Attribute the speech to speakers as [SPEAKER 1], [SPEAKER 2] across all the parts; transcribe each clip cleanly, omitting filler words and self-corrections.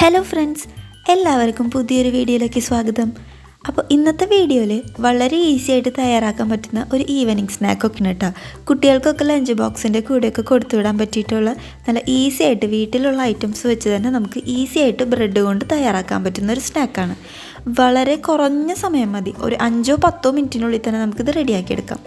[SPEAKER 1] Hello friends, എല്ലാവർക്കും പുതിയൊരു വീഡിയോയിലേക്ക് സ്വാഗതം. അപ്പോൾ ഇന്നത്തെ വീഡിയോയിൽ വളരെ ഈസി ആയിട്ട് തയ്യാറാക്കാൻ പറ്റുന്ന ഒരു ഈവനിങ് സ്നാക്കൊക്കെ കേട്ടോ. കുട്ടികൾക്കൊക്കെ ലഞ്ച് ബോക്സിൻ്റെ കൂടെയൊക്കെ കൊടുത്തു വിടാൻ പറ്റിയിട്ടുള്ള നല്ല ഈസി ആയിട്ട് വീട്ടിലുള്ള ഐറ്റംസ് വെച്ച് തന്നെ നമുക്ക് ഈസി ആയിട്ട് ബ്രെഡ് കൊണ്ട് തയ്യാറാക്കാൻ പറ്റുന്ന ഒരു സ്നാക്കാണ്. വളരെ കുറഞ്ഞ സമയം മതി, ഒരു 5-10 മിനിറ്റിനുള്ളിൽ തന്നെ നമുക്കിത് റെഡിയാക്കിയെടുക്കാം.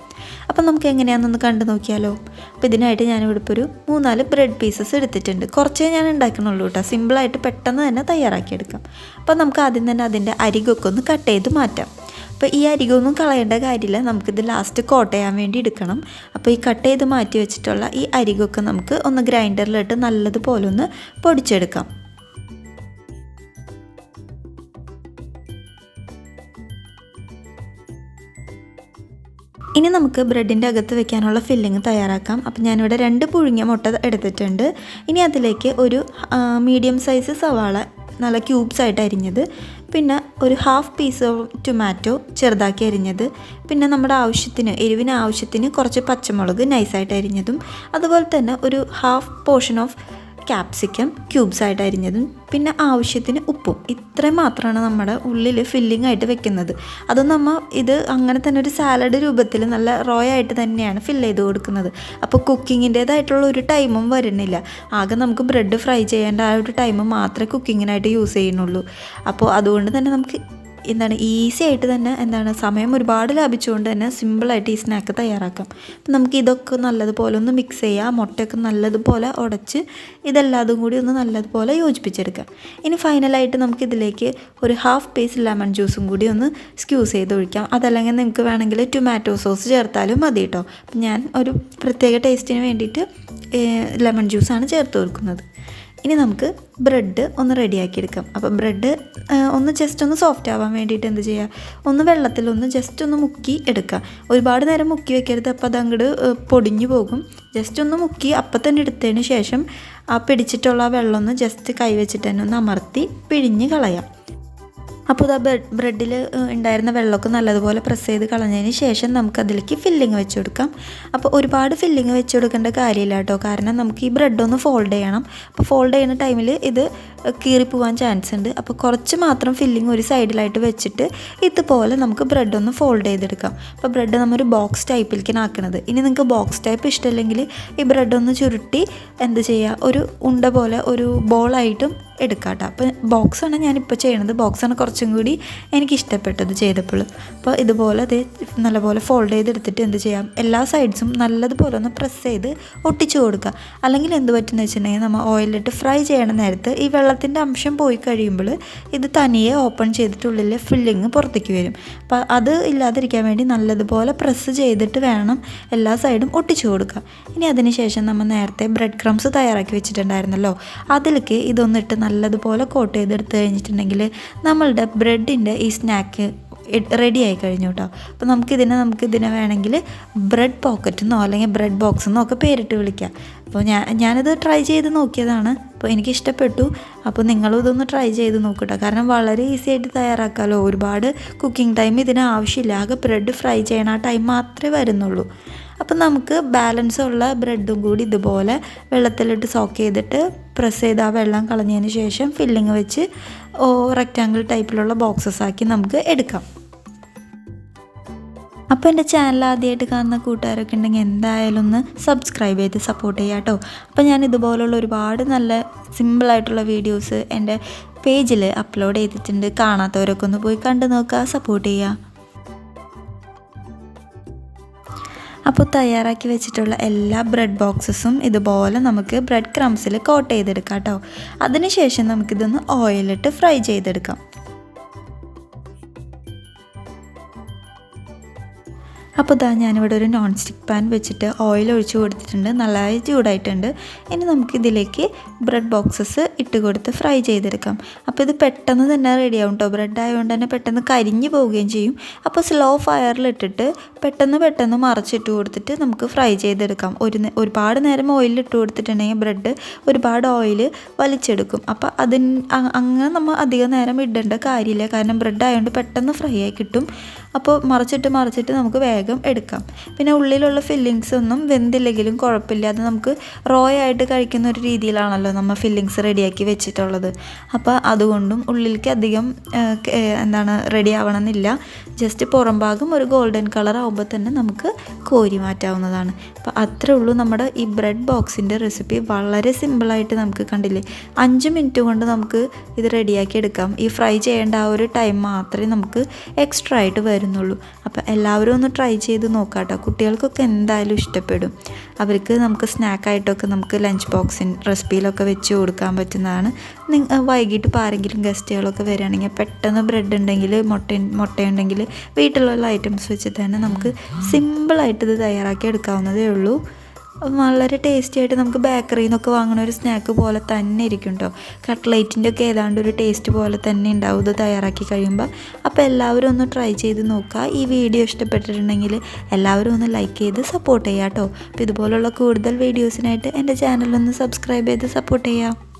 [SPEAKER 1] അപ്പം നമുക്ക് എങ്ങനെയാണെന്നൊന്ന് കണ്ടു നോക്കിയാലോ. അപ്പോൾ ഇതിനായിട്ട് ഞാനിവിടെ ഇപ്പോൾ ഒരു 3-4 ബ്രെഡ് പീസസ് എടുത്തിട്ടുണ്ട്. കുറച്ചേ ഞാൻ ഉണ്ടാക്കണുള്ളൂ കേട്ടോ. സിമ്പിളായിട്ട് പെട്ടെന്ന് തന്നെ തയ്യാറാക്കിയെടുക്കാം. അപ്പോൾ നമുക്ക് ആദ്യം തന്നെ അതിൻ്റെ അരികൊക്കെ ഒന്ന് കട്ട് ചെയ്ത് മാറ്റാം. അപ്പോൾ ഈ അരികൊന്നും കളയേണ്ട കാര്യമില്ല, നമുക്കിത് ലാസ്റ്റ് കോട്ട് ചെയ്യാൻ വേണ്ടി എടുക്കണം. അപ്പോൾ ഈ കട്ട് ചെയ്ത് മാറ്റി വെച്ചിട്ടുള്ള ഈ അരികൊക്കെ നമുക്ക് ഒന്ന് ഗ്രൈൻഡറിലിട്ട് നല്ലതുപോലെ ഒന്ന് പൊടിച്ചെടുക്കാം. ഇനി നമുക്ക് ബ്രെഡിൻ്റെ അകത്ത് വെക്കാനുള്ള ഫില്ലിങ് തയ്യാറാക്കാം. അപ്പോൾ ഞാനിവിടെ 2 പുഴുങ്ങിയ മുട്ട എടുത്തിട്ടുണ്ട്. ഇനി അതിലേക്ക് ഒരു മീഡിയം സൈസ് സവാള നല്ല ക്യൂബ്സ് ആയിട്ട് അരിഞ്ഞത്, പിന്നെ ഒരു 1/2 പീസ് ടൊമാറ്റോ ചെറുതാക്കി അരിഞ്ഞത്, പിന്നെ നമ്മുടെ എരിവിന് ആവശ്യത്തിന് കുറച്ച് പച്ചമുളക് നൈസായിട്ട് അരിഞ്ഞതും, അതുപോലെ തന്നെ ഒരു 1/2 പോർഷൻ ഓഫ് ക്യാപ്സിക്കം ക്യൂബ്സ് ആയിട്ട് അരിഞ്ഞതും, പിന്നെ ആവശ്യത്തിന് ഉപ്പും. ഇത്രയും മാത്രമാണ് നമ്മുടെ ഉള്ളിൽ ഫില്ലിംഗ് ആയിട്ട് വെക്കുന്നത്. അതും നമ്മൾ ഇത് അങ്ങനെ തന്നെ ഒരു സാലഡ് രൂപത്തിൽ നല്ല റോ ആയിട്ട് തന്നെയാണ് ഫില്ല് ചെയ്ത് കൊടുക്കുന്നത്. അപ്പോൾ കുക്കിങ്ങിൻ്റേതായിട്ടുള്ള ഒരു ടൈമും വരുന്നില്ല. ആകെ നമുക്ക് ബ്രെഡ് ഫ്രൈ ചെയ്യേണ്ട ആ ഒരു ടൈം മാത്രമേ കുക്കിങ്ങിനായിട്ട് യൂസ് ചെയ്യുന്നുള്ളൂ. അപ്പോൾ അതുകൊണ്ട് തന്നെ നമുക്ക് ഈസി ആയിട്ട് തന്നെ സമയം ഒരുപാട് ലാഭിച്ചുകൊണ്ട് തന്നെ സിമ്പിളായിട്ട് ഈ സ്നാക്ക് തയ്യാറാക്കാം. അപ്പം നമുക്ക് ഇതൊക്കെ നല്ലതുപോലെ ഒന്ന് മിക്സ് ചെയ്യാം. മുട്ടയൊക്കെ നല്ലതുപോലെ ഉടച്ച് ഇതെല്ലാതും കൂടി ഒന്ന് നല്ലതുപോലെ യോജിപ്പിച്ചെടുക്കാം. ഇനി ഫൈനലായിട്ട് നമുക്കിതിലേക്ക് ഒരു 1/2 പീസ് ലെമൺ ജ്യൂസും കൂടി ഒന്ന് സ്ക്യൂസ് ചെയ്ത് ഒഴിക്കാം. അതല്ലെങ്കിൽ നിങ്ങൾക്ക് വേണമെങ്കിൽ ടൊമാറ്റോ സോസ് ചേർത്താലും മതി കേട്ടോ. അപ്പം ഞാൻ ഒരു പ്രത്യേക ടേസ്റ്റിന് വേണ്ടിയിട്ട് ലെമൺ ജ്യൂസാണ് ചേർത്ത് കൊടുക്കുന്നത്. ഇനി നമുക്ക് ബ്രെഡ് ഒന്ന് റെഡിയാക്കിയെടുക്കാം. അപ്പോൾ ബ്രെഡ് ജസ്റ്റ് ഒന്ന് സോഫ്റ്റ് ആവാൻ വേണ്ടിയിട്ട് എന്ത് ചെയ്യുക, ഒന്ന് വെള്ളത്തിലൊന്ന് ജസ്റ്റ് ഒന്ന് മുക്കി എടുക്കുക. ഒരുപാട് നേരം മുക്കി വെക്കരുത്, അപ്പോൾ അത് അങ്ങോട്ട് പൊടിഞ്ഞു പോകും. ജസ്റ്റ് ഒന്ന് മുക്കി അപ്പം തന്നെ എടുത്തതിന് ശേഷം ആ പിടിച്ചിട്ടുള്ള വെള്ളം ഒന്ന് ജസ്റ്റ് കൈ വെച്ചിട്ട് തന്നെ ഒന്ന് അമർത്തി പിഴിഞ്ഞ് കളയാം. അപ്പോൾ ആ ബ്രെഡിൽ ഉണ്ടായിരുന്ന വെള്ളമൊക്കെ നല്ലതുപോലെ പ്രസ് ചെയ്ത് കളഞ്ഞതിന് ശേഷം നമുക്കതിലേക്ക് ഫില്ലിങ് വെച്ച് കൊടുക്കാം. അപ്പോൾ ഒരുപാട് ഫില്ലിങ് വെച്ച് കൊടുക്കേണ്ട കാര്യമില്ല കേട്ടോ, കാരണം നമുക്ക് ഈ ബ്രെഡൊന്ന് ഫോൾഡ് ചെയ്യണം. അപ്പോൾ ഫോൾഡ് ചെയ്യുന്ന ടൈമിൽ ഇത് കീറിപ്പോവാൻ ചാൻസ് ഉണ്ട്. അപ്പോൾ കുറച്ച് മാത്രം ഫില്ലിങ് ഒരു സൈഡിലായിട്ട് വെച്ചിട്ട് ഇതുപോലെ നമുക്ക് ബ്രെഡൊന്ന് ഫോൾഡ് ചെയ്തെടുക്കാം. അപ്പോൾ ബ്രെഡ് നമ്മൊരു ബോക്സ് ടൈപ്പിലേക്കാണ് ആക്കുന്നത്. ഇനി നിങ്ങൾക്ക് ബോക്സ് ടൈപ്പ് ഇഷ്ടമല്ലെങ്കിൽ ഈ ബ്രെഡൊന്ന് ചുരുട്ടി എന്ത് ചെയ്യുക, ഒരു ഉണ്ട പോലെ ഒരു ബോളായിട്ടും എടുക്കാം കേട്ടോ. അപ്പോൾ ബോക്സാണ് ഞാനിപ്പോൾ ചെയ്യണത്. ബോക്സാണ് കുറച്ചും കൂടി എനിക്കിഷ്ടപ്പെട്ടത് ചെയ്തപ്പോൾ. അപ്പോൾ ഇതുപോലെ അത് നല്ലപോലെ ഫോൾഡ് ചെയ്തെടുത്തിട്ട് എന്ത് ചെയ്യാം, എല്ലാ സൈഡ്സും നല്ലതുപോലെ ഒന്ന് പ്രസ് ചെയ്ത് ഒട്ടിച്ചു കൊടുക്കുക. അല്ലെങ്കിൽ എന്ത് പറ്റുമെന്ന് വെച്ചിട്ടുണ്ടെങ്കിൽ നമ്മൾ ഓയിലിട്ട് ഫ്രൈ ചെയ്യണ നേരത്ത് ഈ വെള്ളത്തിൻ്റെ അംശം പോയി കഴിയുമ്പോൾ ഇത് തനിയെ ഓപ്പൺ ചെയ്തിട്ടുള്ളിൽ ഫില്ലിങ് പുറത്തേക്ക് വരും. അപ്പോൾ അത് ഇല്ലാതിരിക്കാൻ വേണ്ടി നല്ലതുപോലെ പ്രസ് ചെയ്തിട്ട് വേണം എല്ലാ സൈഡും ഒട്ടിച്ചു കൊടുക്കുക. ഇനി അതിന് ശേഷം നമ്മൾ നേരത്തെ ബ്രെഡ് ക്രംസ് തയ്യാറാക്കി വെച്ചിട്ടുണ്ടായിരുന്നല്ലോ, അതിലേക്ക് ഇതൊന്നിട്ട് നല്ലതുപോലെ കോട്ട് ചെയ്തെടുത്ത് കഴിഞ്ഞിട്ടുണ്ടെങ്കിൽ നമ്മളുടെ ബ്രെഡിൻ്റെ ഈ സ്നാക്ക് റെഡി ആയി കഴിഞ്ഞു കേട്ടോ. അപ്പോൾ നമുക്കിതിനെ വേണമെങ്കിൽ ബ്രെഡ് പോക്കറ്റ് എന്നോ അല്ലെങ്കിൽ ബ്രെഡ് ബോക്സ് എന്നോ ഒക്കെ പേരിട്ട് വിളിക്കാം. അപ്പോൾ ഞാനിത് ട്രൈ ചെയ്ത് നോക്കിയതാണ്. അപ്പോൾ എനിക്കിഷ്ടപ്പെട്ടു. അപ്പോൾ നിങ്ങളും ഇതൊന്ന് ട്രൈ ചെയ്ത് നോക്കട്ടോ, കാരണം വളരെ ഈസി ആയിട്ട് തയ്യാറാക്കാമല്ലോ. ഒരുപാട് കുക്കിംഗ് ടൈം ഇതിന് ആവശ്യമില്ല. ആകെ ബ്രെഡ് ഫ്രൈ ചെയ്യണ ആ ടൈം മാത്രമേ വരുന്നുള്ളൂ. അപ്പം നമുക്ക് ബാലൻസ് ഉള്ള ബ്രെഡും കൂടി ഇതുപോലെ വെള്ളത്തിലിട്ട് സോക്ക് ചെയ്തിട്ട് പ്രസ് ചെയ്ത് ആ വെള്ളം കളഞ്ഞതിന് ശേഷം ഫില്ലിങ് വെച്ച് റെക്റ്റാങ്കിൾ ടൈപ്പിലുള്ള ബോക്സസ് ആക്കി നമുക്ക് എടുക്കാം. അപ്പോൾ എൻ്റെ ചാനൽ ആദ്യമായിട്ട് കാണുന്ന കൂട്ടുകാരൊക്കെ ഉണ്ടെങ്കിൽ എന്തായാലും ഒന്ന് സബ്സ്ക്രൈബ് ചെയ്ത് സപ്പോർട്ട് ചെയ്യാം കേട്ടോ. അപ്പോൾ ഞാൻ ഇതുപോലുള്ള ഒരുപാട് നല്ല സിമ്പിളായിട്ടുള്ള വീഡിയോസ് എൻ്റെ പേജിൽ അപ്ലോഡ് ചെയ്തിട്ടുണ്ട്. കാണാത്തവരൊക്കെ ഒന്ന് പോയി കണ്ടു നോക്കുക, സപ്പോർട്ട് ചെയ്യുക. അപ്പോൾ തയ്യാറാക്കി വെച്ചിട്ടുള്ള എല്ലാ ബ്രെഡ് ബോക്സസും ഇതുപോലെ നമുക്ക് ബ്രെഡ് ക്രംസിൽ കോട്ട് ചെയ്തെടുക്കാം കേട്ടോ. അതിനുശേഷം നമുക്കിതൊന്ന് ഓയിലിട്ട് ഫ്രൈ ചെയ്തെടുക്കാം. അപ്പോൾ ഞാനിവിടെ ഒരു നോൺ സ്റ്റിക്ക് പാൻ വെച്ചിട്ട് ഓയിൽ ഒഴിച്ച് കൊടുത്തിട്ടുണ്ട്. നല്ലതായി ചൂടായിട്ടുണ്ട്. ഇനി നമുക്കിതിലേക്ക് ബ്രെഡ് ബോക്സസ് ഇട്ട് കൊടുത്ത് ഫ്രൈ ചെയ്തെടുക്കാം. അപ്പോൾ ഇത് പെട്ടെന്ന് തന്നെ റെഡിയാവും കേട്ടോ. ബ്രെഡ് ആയതുകൊണ്ട് തന്നെ പെട്ടെന്ന് കരിഞ്ഞു പോവുകയും ചെയ്യും. അപ്പോൾ സ്ലോ ഫയറിലിട്ടിട്ട് പെട്ടെന്ന് മറിച്ചിട്ട് കൊടുത്തിട്ട് നമുക്ക് ഫ്രൈ ചെയ്തെടുക്കാം. ഒരുപാട് നേരം ഓയിലിട്ട് കൊടുത്തിട്ടുണ്ടെങ്കിൽ ബ്രെഡ് ഒരുപാട് ഓയിൽ വലിച്ചെടുക്കും. അപ്പോൾ അങ്ങനെ നമ്മൾ അധികം നേരം ഇടേണ്ട കാര്യമില്ല, കാരണം ബ്രെഡ് ആയതുകൊണ്ട് പെട്ടെന്ന് ഫ്രൈ ആയി കിട്ടും. അപ്പോൾ മറിച്ചിട്ട് നമുക്ക് വേഗം എടുക്കാം. പിന്നെ ഉള്ളിലുള്ള ഫില്ലിങ്സ് ഒന്നും വെന്തില്ലെങ്കിലും കുഴപ്പമില്ല, അത് നമുക്ക് റോ ആയിട്ട് കഴിക്കുന്ന ഒരു രീതിയിലാണല്ലോ നമ്മൾ ഫില്ലിങ്സ് റെഡിയാക്കി വെച്ചിട്ടുള്ളത്. അപ്പോൾ അതുകൊണ്ടും ഉള്ളിലേക്ക് അധികം റെഡി ആവണമെന്നില്ല. ജസ്റ്റ് പുറം ഭാഗം ഒരു ഗോൾഡൻ കളർ ആകുമ്പോൾ തന്നെ നമുക്ക് കോരി മാറ്റാവുന്നതാണ്. അപ്പോൾ അത്രേ ഉള്ളൂ നമ്മുടെ ഈ ബ്രെഡ് ബോക്സിൻ്റെ റെസിപ്പി. വളരെ സിമ്പിളായിട്ട് നമുക്ക് കണ്ടില്ലേ 5 മിനിറ്റ് കൊണ്ട് നമുക്ക് ഇത് റെഡിയാക്കി എടുക്കാം. ഈ ഫ്രൈ ചെയ്യേണ്ട ആ ഒരു ടൈം മാത്രമേ നമുക്ക് എക്സ്ട്രാ ആയിട്ട് വരുന്നുള്ളൂ. അപ്പോൾ എല്ലാവരും ഒന്ന് ട്രൈ ചെയ്ത് നോക്കാം കേട്ടോ. കുട്ടികൾക്കൊക്കെ എന്തായാലും ഇഷ്ടപ്പെടും. അവർക്ക് നമുക്ക് സ്നാക്കായിട്ടൊക്കെ നമുക്ക് ലഞ്ച് ബോക്സിൻ റെസിപ്പിയിലൊക്കെ വെച്ച് കൊടുക്കാൻ പറ്റുന്നതാണ്. വൈകിട്ട് ഇപ്പോൾ ആരെങ്കിലും ഗസ്റ്റുകളൊക്കെ വരികയാണെങ്കിൽ പെട്ടെന്ന് ബ്രെഡ് ഉണ്ടെങ്കിൽ മുട്ടയുണ്ടെങ്കിൽ വീട്ടിലുള്ള ഐറ്റംസ് വെച്ചിട്ട് തന്നെ നമുക്ക് സിമ്പിളായിട്ട് ഇത് തയ്യാറാക്കി എടുക്കാവുന്നതേ ഉള്ളൂ. വളരെ ടേസ്റ്റി ആയിട്ട് നമുക്ക് ബേക്കറിയിൽ നിന്നൊക്കെ വാങ്ങുന്ന ഒരു സ്നാക്ക് പോലെ തന്നെ ഇരിക്കും കേട്ടോ. കട്ട്ലേറ്റിൻ്റെ ഒക്കെ ഏതാണ്ട് ഒരു ടേസ്റ്റ് പോലെ തന്നെ ഉണ്ടാവും ഇത് തയ്യാറാക്കി കഴിയുമ്പോൾ. അപ്പോൾ എല്ലാവരും ഒന്ന് ട്രൈ ചെയ്ത് നോക്കുക. ഈ വീഡിയോ ഇഷ്ടപ്പെട്ടിട്ടുണ്ടെങ്കിൽ എല്ലാവരും ഒന്ന് ലൈക്ക് ചെയ്ത് സപ്പോർട്ട് ചെയ്യുക കേട്ടോ. അപ്പോൾ ഇതുപോലുള്ള കൂടുതൽ വീഡിയോസിനായിട്ട് എൻ്റെ ചാനലൊന്ന് സബ്സ്ക്രൈബ് ചെയ്ത് സപ്പോർട്ട് ചെയ്യുക.